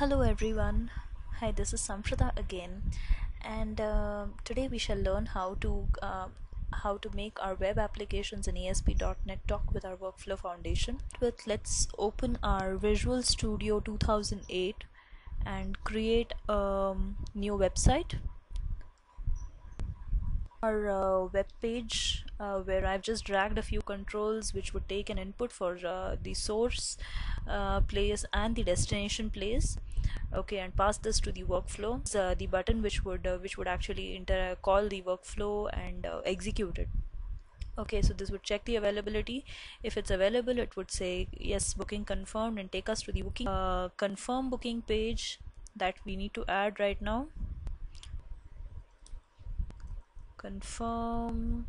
Hello everyone. Hi, this is Samprada again, and today we shall learn how to make our web applications in ASP.NET talk with our workflow foundation. Let's open our Visual Studio 2008 and create a new website. Our web page where I've just dragged a few controls which would take an input for the source place and the destination place. Okay, and pass this to the workflow. The button which would actually call the workflow and execute it. Okay, so this would check the availability. If it's available, it would say yes, booking confirmed, and take us to the booking confirm booking page that we need to add right now. Confirm.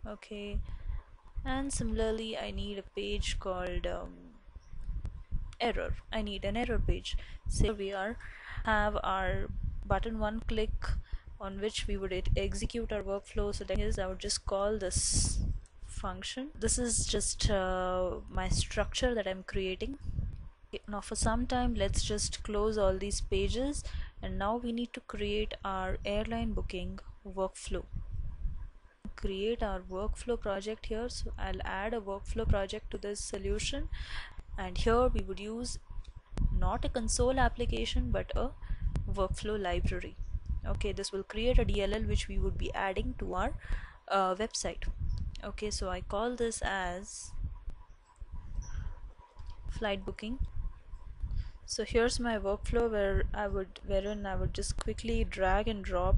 Okay, and similarly I need a page called error. I need an error page. So here we have our button one click on which we would execute our workflow. So that is, I would just call this function. This is just my structure that I'm creating. Now for some time let's just close all these pages, and now we need to create our airline booking workflow. Create our workflow project here, so I'll add a workflow project to this solution, and here we would use not a console application but a workflow library. Okay, this will create a DLL which we would be adding to our website. Okay, so I call this as flight booking. So here's my workflow wherein I would just quickly drag and drop,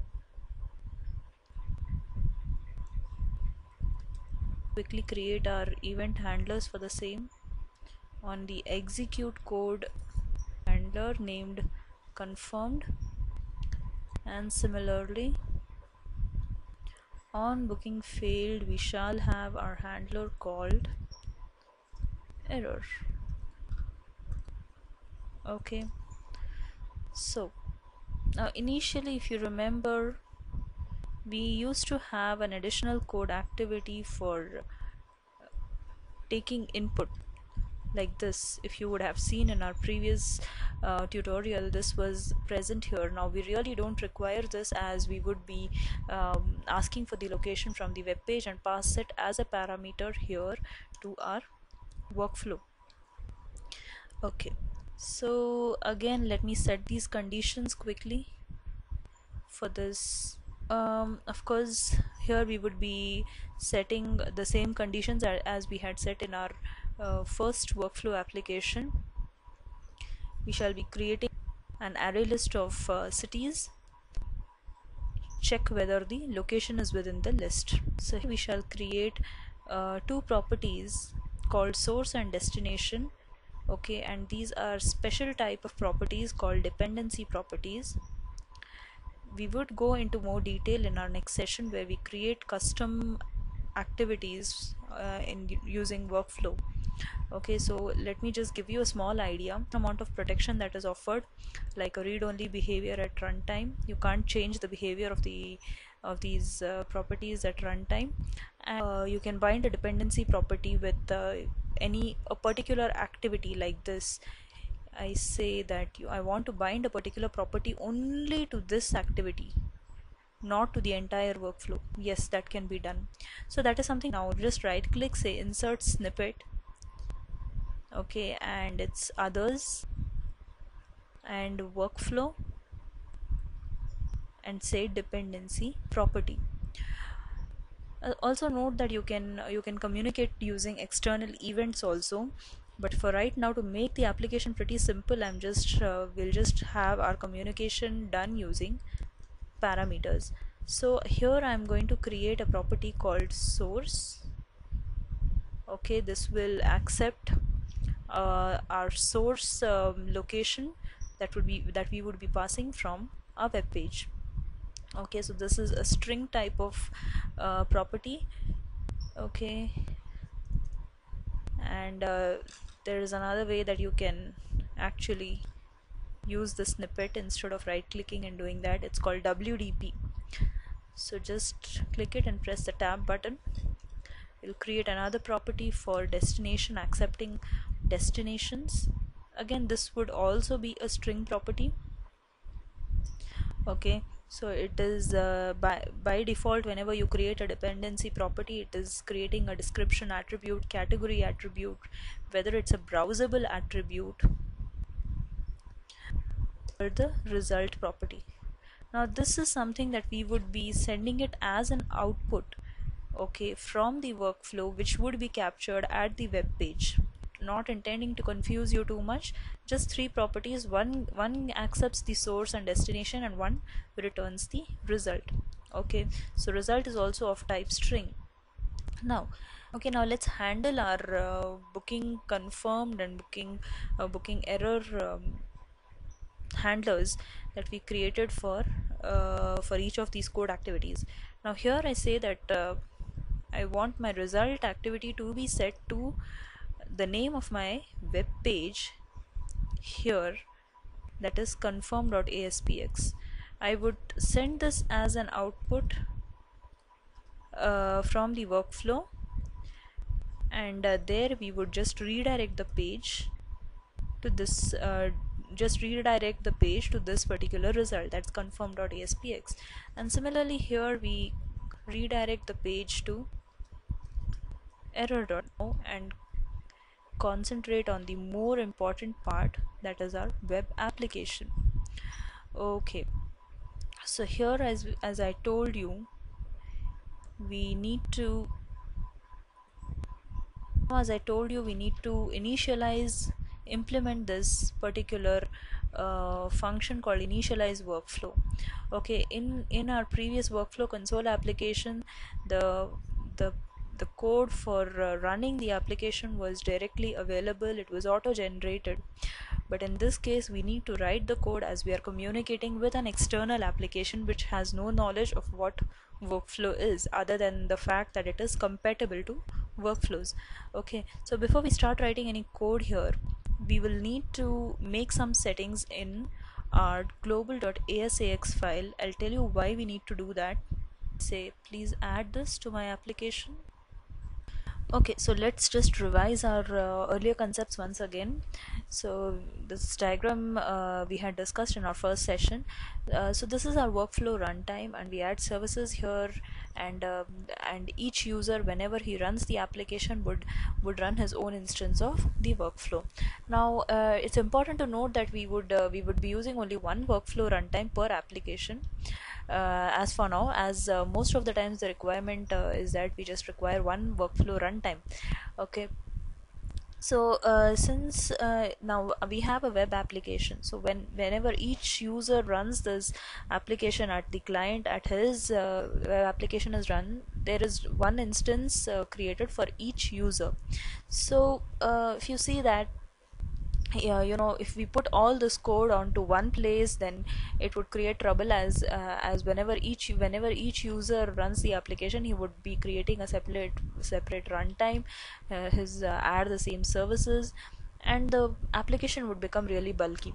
quickly create our event handlers for the same. On the execute code, handler named confirmed, and similarly on booking failed we shall have our handler called error. Okay, so now initially, if you remember, we used to have an additional code activity for taking input like this. If you would have seen in our previous tutorial, this was present here. Now we really don't require this, as we would be asking for the location from the web page and pass it as a parameter here to our workflow. Okay, so again let me set these conditions quickly for this. Of course, here we would be setting the same conditions as we had set in our first workflow application. We shall be creating an array list of cities. Check whether the location is within the list. So we shall create two properties called source and destination. Okay, and these are special type of properties called dependency properties. We would go into more detail in our next session, where we create custom activities in using workflow. Okay, so let me just give you a small idea amount of protection that is offered, like a read-only behavior at runtime. You can't change the behavior of these properties at runtime, and you can bind a dependency property with a particular activity like this. I say that I want to bind a particular property only to this activity, not to the entire workflow. Yes, that can be done. So that is something. Now just right click, say insert snippet. Okay, and it's others and workflow, and say dependency property. Also note that you can communicate using external events also, but for right now, to make the application pretty simple, we'll just have our communication done using parameters. So here I'm going to create a property called source. Okay, this will accept our source location that we would be passing from our web page. Okay, so this is a string type of property. Okay, and there is another way that you can actually use the snippet instead of right clicking and doing that. It's called WDP. So just click it and press the tab button. We'll create another property for destination, accepting destinations. Again, this would also be a string property. Okay, so it is by default, whenever you create a dependency property, it is creating a description attribute, category attribute, whether it's a browsable attribute, or the result property. Now this is something that we would be sending it as an output, okay, from the workflow, which would be captured at the web page. Not intending to confuse you too much, just three properties. One accepts the source and destination, and one returns the result. Okay, so result is also of type string. Now, okay, now let's handle our booking confirmed and booking error handlers that we created for each of these code activities. Now here I say that I want my result activity to be set to the name of my web page here, that is confirm.aspx. I would send this as an output from the workflow, and there we would just redirect the page to this just redirect the page to this particular result, that's confirm.aspx. And similarly here we redirect the page to error.no and concentrate on the more important part, that is our web application. Okay, so here, as I told you, we need to implement this particular function called initialize workflow. Okay, in our previous workflow console application, the the the code for running the application was directly available, it was auto generated. But in this case we need to write the code as we are communicating with an external application which has no knowledge of what workflow is, other than the fact that it is compatible to workflows. Okay, so before we start writing any code here, we will need to make some settings in our global.asax file. I'll tell you why we need to do that. Say please add this to my application. Okay, so let's just revise our earlier concepts once again. So this diagram we had discussed in our first session. So this is our workflow runtime, and we add services here, and each user, whenever he runs the application, would run his own instance of the workflow. Now it's important to note that we would be using only one workflow runtime per application. As for now, as most of the times the requirement is that we just require one workflow runtime. Okay, so since now we have a web application, so whenever each user runs this application at the client, at his web application is run, there is one instance created for each user. So if you see that, yeah, if we put all this code onto one place, then it would create trouble, as whenever each user runs the application, he would be creating a separate runtime, his add the same services, and the application would become really bulky.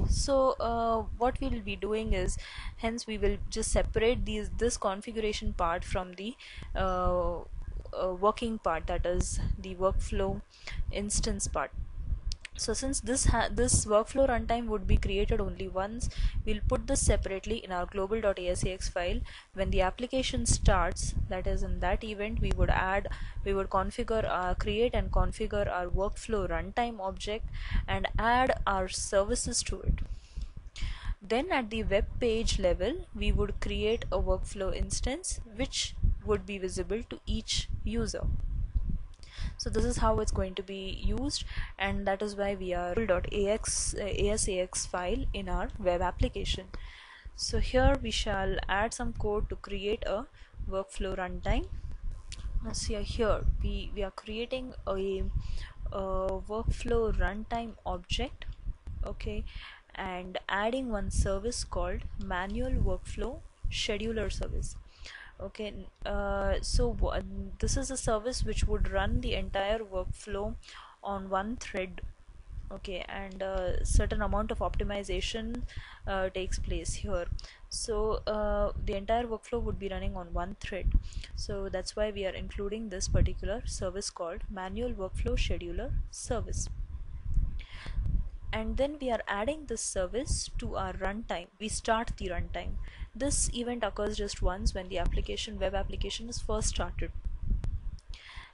So what we will be doing is, hence we will just separate this configuration part from the working part, that is the workflow instance part. So since this workflow runtime would be created only once, we'll put this separately in our global.asax file. When the application starts, that is in that event, we would create and configure our workflow runtime object and add our services to it. Then at the web page level, we would create a workflow instance which would be visible to each user. So this is how it's going to be used, and that is why we are .asax file in our web application. So here we shall add some code to create a workflow runtime. Now see here, we are creating a workflow runtime object, okay, and adding one service called manual workflow scheduler service. Okay, so this is a service which would run the entire workflow on one thread. Okay, and certain amount of optimization takes place here. So the entire workflow would be running on one thread, so that's why we are including this particular service called manual workflow scheduler service. and then we are adding this service to our runtime. We start the runtime. This event occurs just once when the web application is first started,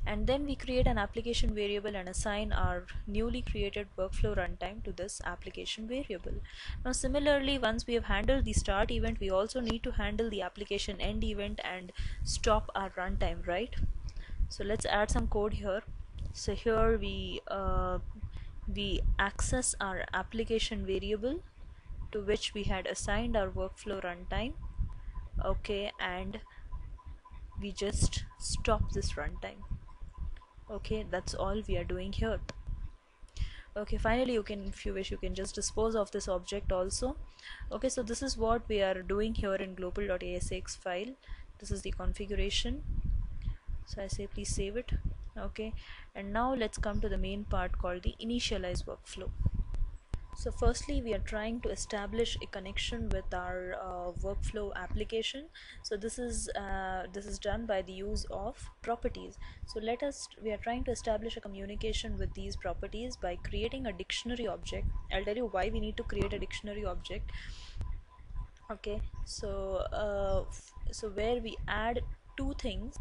and then we create an application variable and assign our newly created workflow runtime to this application variable. Now similarly, once we have handled the start event, we also need to handle the application end event and stop our runtime, right? So let's add some code here. So here we access our application variable to which we had assigned our workflow runtime, okay, and we just stop this runtime. Okay, that's all we are doing here. Okay, finally, you can, if you wish, you can just dispose of this object also. Okay, so this is what we are doing here in global.asx file. This is the configuration. So I say please save it. Okay, and now let's come to the main part called the initialize workflow. So firstly, we are trying to establish a connection with our workflow application. So this is done by the use of properties. So we are trying to establish a communication with these properties by creating a dictionary object. I'll tell you why we need to create a dictionary object. Okay, so so where we add two things.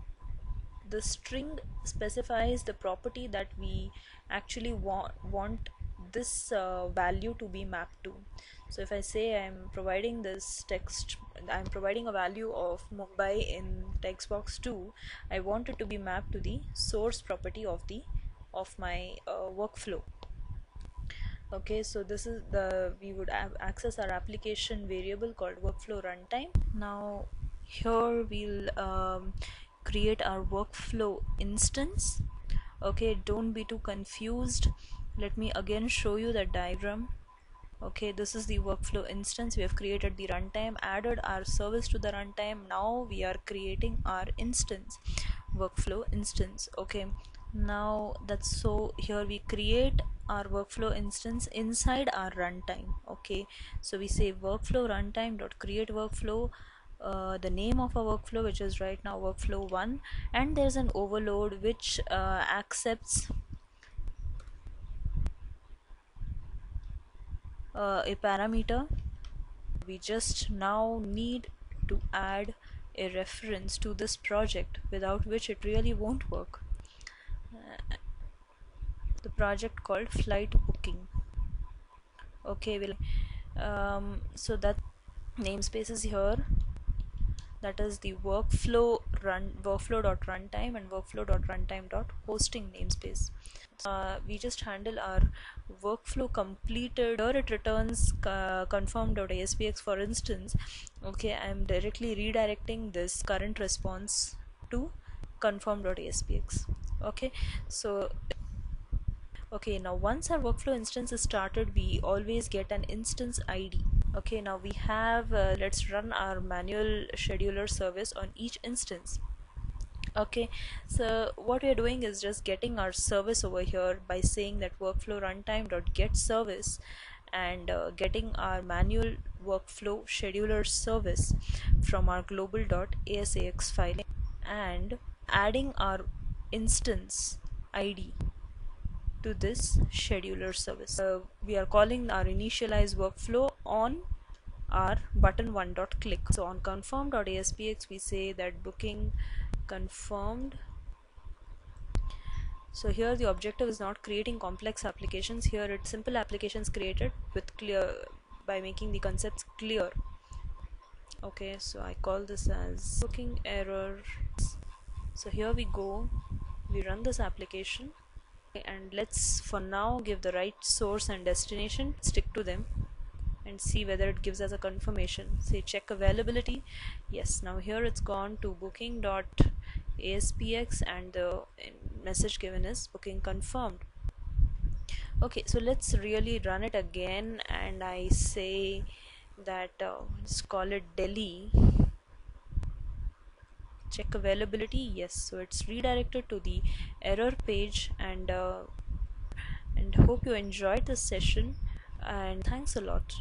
The string specifies the property that we actually want this value to be mapped to. So if I say I'm providing this text, I'm providing a value of Mumbai in text box 2, I want it to be mapped to the source property of my workflow. Okay, so this is we would access our application variable called workflow runtime. Now here we'll create our workflow instance. Okay, don't be too confused. Let me again show you the diagram. Okay, this is the workflow instance. We have created the runtime, added our service to the runtime. Now we are creating our instance, workflow instance. Okay, now that's, so here we create our workflow instance inside our runtime. Okay, so we say workflow runtime dot create workflow, the name of our workflow, which is right now workflow 1, and there's an overload which accepts a parameter. We just now need to add a reference to this project, without which it really won't work. The project called flight booking. Okay, so that namespace is here, that is the workflow.runtime and workflow.runtime.hosting namespace. We just handle our workflow completed. Here it returns confirm.aspx, for instance. Okay, I'm directly redirecting this current response to confirm.aspx. Okay, so okay, now once our workflow instance is started, we always get an instance ID. Okay, now we have let's run our manual scheduler service on each instance. Okay, so what we are doing is just getting our service over here by saying that workflow runtime dot get service, and getting our manual workflow scheduler service from our global.asax file, and adding our instance ID to this scheduler service. We are calling our initialize workflow on our button 1.click. So on confirm.aspx we say that booking confirmed. So here the objective is not creating complex applications. Here it's simple applications created with clear, by making the concepts clear. Okay, so I call this as booking error. So here we go, we run this application, and let's for now give the right source and destination, stick to them, and see whether it gives us a confirmation. Say check availability. Yes, now here it's gone to booking.aspx and the message given is booking confirmed. Okay, so let's really run it again, and I say that let's call it Delhi, check availability. Yes, so it's redirected to the error page, and hope you enjoyed this session, and thanks a lot.